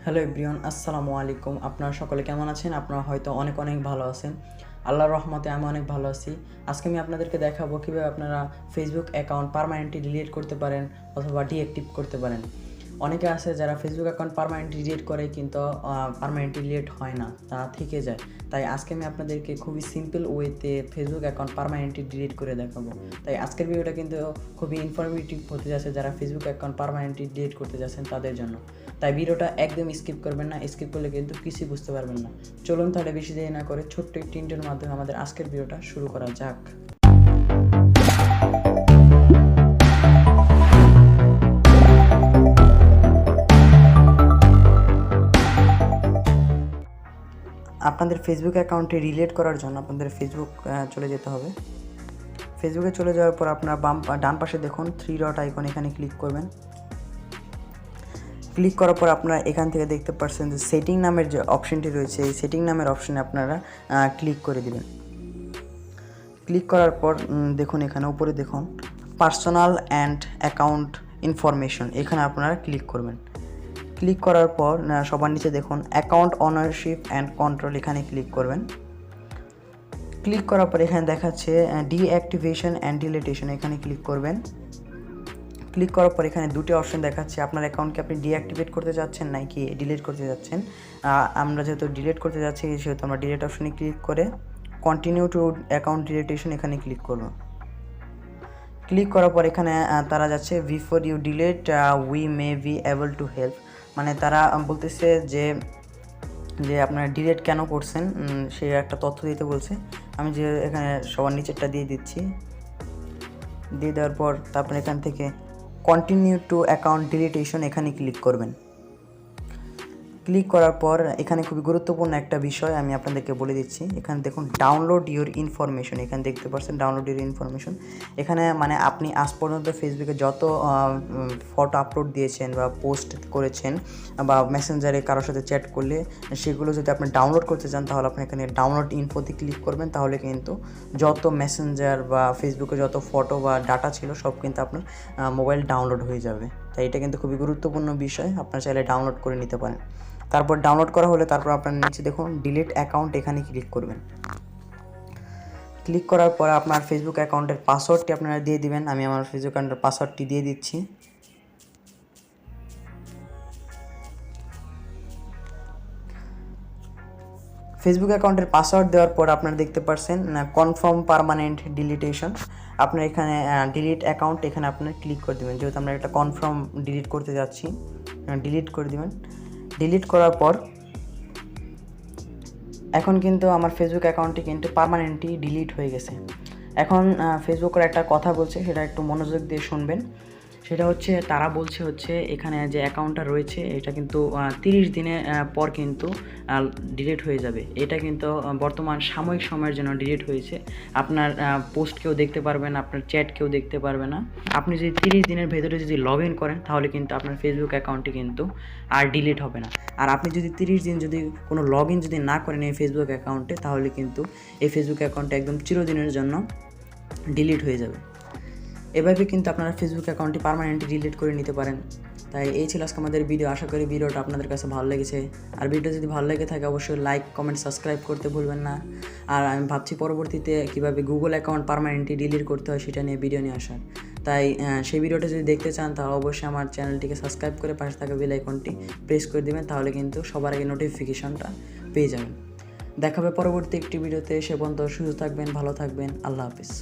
Hello everyone, আসসালামু আলাইকুম। আপনারা সকলে কেমন আছেন? আপনারা হয়তো অনেক ভালো আছেন। আল্লাহর রহমতে আমি অনেক ভালো আছি। আজকে আমি আপনাদেরকে দেখাবো কীভাবে আপনারা ফেসবুক অ্যাকাউন্ট পার্মানেন্টলি ডিলিট করতে পারেন অথবা ডিঅ্যাক্টিভ করতে পারেন। অনেকে আছে যারা ফেসবুক অ্যাকাউন্ট পার্মানেন্টলি ডিলিট করে কিন্তু পার্মানেন্টলি ডিলিট হয় না, তা থেকে যায়। তাই আজকে আমি আপনাদেরকে খুবই সিম্পল ওয়েতে ফেসবুক অ্যাকাউন্ট পার্মানেন্টলি ডিলিট করে দেখাবো। তাই আজকের ভিডিওটা কিন্তু খুবই ইনফরমেটিভ হতে যাচ্ছে যারা ফেসবুক অ্যাকাউন্ট পার্মানেন্টলি ডিলিট করতে যাচ্ছেন তাদের জন্য। তাই ভিডিওটা একদম স্কিপ করবেন না, স্কিপ করলে কিন্তু কিছুই বুঝতে পারবেন না। চলুন তাহলে বেশি দেরি না করে ছোট্ট একটি ইন্টারভিউর মাধ্যমে আমাদের আজকের ভিডিওটা শুরু করা যাক। আপনাদের ফেসবুক অ্যাকাউন্টে রিলেট করার জন্য আপনাদের ফেসবুক চলে যেতে হবে। ফেসবুকে চলে যাওয়ার পর আপনার ডান পাশে দেখুন 3 ডট আইকন, এখানে ক্লিক করবেন। ক্লিক করার পর আপনারা এখান থেকে দেখতে পাচ্ছেন যে সেটিং নামের যে অপশনটি রয়েছে, এই সেটিং নামের অপশনে আপনারা ক্লিক করে দিবেন। ক্লিক করার পর দেখুন এখানে উপরে দেখুন পার্সোনাল অ্যান্ড অ্যাকাউন্ট ইনফরমেশন, এখানে আপনারা ক্লিক করবেন। ক্লিক করার পর সবার নিচে দেখুন অ্যাকাউন্ট অনারশিপ অ্যান্ড কন্ট্রোল, এখানে ক্লিক করবেন। ক্লিক করার পর এখানে দেখাচ্ছে ডিঅ্যাক্টিভেশন অ্যান্ড ডিলিটেশন, এখানে ক্লিক করবেন। ক্লিক করার পর এখানে দুটি অপশন দেখাচ্ছে, আপনার অ্যাকাউন্টকে আপনি ডিঅ্যাক্টিভেট করতে যাচ্ছেন নাকি ডিলিট করতে যাচ্ছেন। আমরা যেহেতু ডিলিট করতে যাচ্ছি সেহেতু আমরা ডিলিট অপশনে ক্লিক করে কন্টিনিউ টু অ্যাকাউন্ট ডিলিটেশন, এখানে ক্লিক করব। ক্লিক করার পর এখানে তারা যাচ্ছে before you delete we may be able to help, মানে তারা বলতেছে যে আপনারা ডিলিট কেন করছেন সে একটা তথ্য দিতে বলছে। আমি যে এখানে সবার নিচেরটা দিয়ে দিচ্ছি। দিয়ে দেওয়ার পর তারপরে এখান থেকে কন্টিনিউ টু অ্যাকাউন্ট ডিলিটেশন, এখানে ক্লিক করবেন। ক্লিক করার পর এখানে খুবই গুরুত্বপূর্ণ একটা বিষয় আমি আপনাদেরকে বলে দিচ্ছি। এখানে দেখুন ডাউনলোড ইউর ইনফরমেশন, এখানে দেখতে পাচ্ছেন ডাউনলোড ইউর ইনফরমেশন। এখানে মানে আপনি আজ পর্যন্ত ফেসবুকে যত ফটো আপলোড দিয়েছেন বা পোস্ট করেছেন বা মেসেঞ্জারে কারোর সাথে চ্যাট করলে সেগুলো যদি আপনি ডাউনলোড করতে চান তাহলে আপনি এখানে ডাউনলোড ইনফোতে ক্লিক করবেন। তাহলে কিন্তু যত মেসেঞ্জার বা ফেসবুকে যত ফটো বা ডাটা ছিল সব কিন্তু আপনার মোবাইল ডাউনলোড হয়ে যাবে। তাই এটা কিন্তু খুবই গুরুত্বপূর্ণ বিষয়, আপনার চাইলে ডাউনলোড করে নিতে পারেন। তারপর ডাউনলোড করা হলে তারপর আপনার নিচে দেখুন ডিলিট অ্যাকাউন্ট, এখানে ক্লিক করবেন। ক্লিক করার পর আপনার ফেসবুক অ্যাকাউন্টের পাসওয়ার্ডটি আপনারা দিয়ে দিবেন। আমি আমার ফেসবুক অ্যাকাউন্টের পাসওয়ার্ডটি দিয়ে দিচ্ছি। ফেসবুক অ্যাকাউন্টের পাসওয়ার্ড দেওয়ার পর আপনারা দেখতে পাচ্ছেন কনফার্ম পার্মানেন্ট ডিলিটেশন, আপনার এখানে ডিলিট অ্যাকাউন্ট, এখানে আপনারা ক্লিক করে দেবেন। যেহেতু আমরা একটা কনফার্ম ডিলিট করতে যাচ্ছি, ডিলিট করে দেবেন। ডিলিট করার পর এখন কিন্তু আমার ফেসবুক অ্যাকাউন্টটি কিন্তু পার্মানেন্টলি ডিলিট হয়ে গেছে। এখন ফেসবুকের একটা কথা বলছে, সেটা একটু মনোযোগ দিয়ে শুনবেন। সেটা হচ্ছে তারা বলছে এখানে যে অ্যাকাউন্টটা রয়েছে এটা কিন্তু 30 দিনের পর কিন্তু ডিলিট হয়ে যাবে। এটা কিন্তু বর্তমান সাময়িক সময়ের জন্য ডিলিট হয়েছে। আপনার পোস্ট কেউ দেখতে পারবে না, আপনার চ্যাট কেউ দেখতে পারবে না। আপনি যদি 30 দিনের ভেতরে যদি লগ ইন করেন তাহলে কিন্তু আপনার ফেসবুক অ্যাকাউন্টটি কিন্তু আর ডিলিট হবে না। আর আপনি যদি 30 দিন যদি কোনো লগ ইন যদি না করেন এই ফেসবুক অ্যাকাউন্টে তাহলে কিন্তু এই ফেসবুক অ্যাকাউন্টে একদম চিরদিনের জন্য ডিলিট হয়ে যাবে। এভাবে কিন্তু আপনারা ফেসবুক অ্যাকাউন্টটি পার্মানেন্টলি ডিলিট করে নিতে পারেন। তাই এই ছিল আজকে আমাদের ভিডিও। আশা করি ভিডিওটা আপনাদের কাছে ভালো লেগেছে। আর ভিডিও যদি ভালো লেগে থাকে অবশ্যই লাইক, কমেন্ট, সাবস্ক্রাইব করতে ভুলবেন না। আর আমি ভাবছি পরবর্তীতে কীভাবে গুগল অ্যাকাউন্ট পার্মানেন্টলি ডিলিট করতে হয় সেটা নিয়ে ভিডিও নিয়ে আসার। তাই সেই ভিডিওটা যদি দেখতে চান তাহলে অবশ্যই আমার চ্যানেলটিকে সাবস্ক্রাইব করে পাশে থাকা বেল আইকনটি প্রেস করে দেবেন, তাহলে কিন্তু সবার আগে নোটিফিকেশনটা পেয়ে যাবেন। দেখাবে পরবর্তী একটি ভিডিওতে। সে পর্যন্ত সুস্থ থাকবেন, ভালো থাকবেন। আল্লাহ হাফিজ।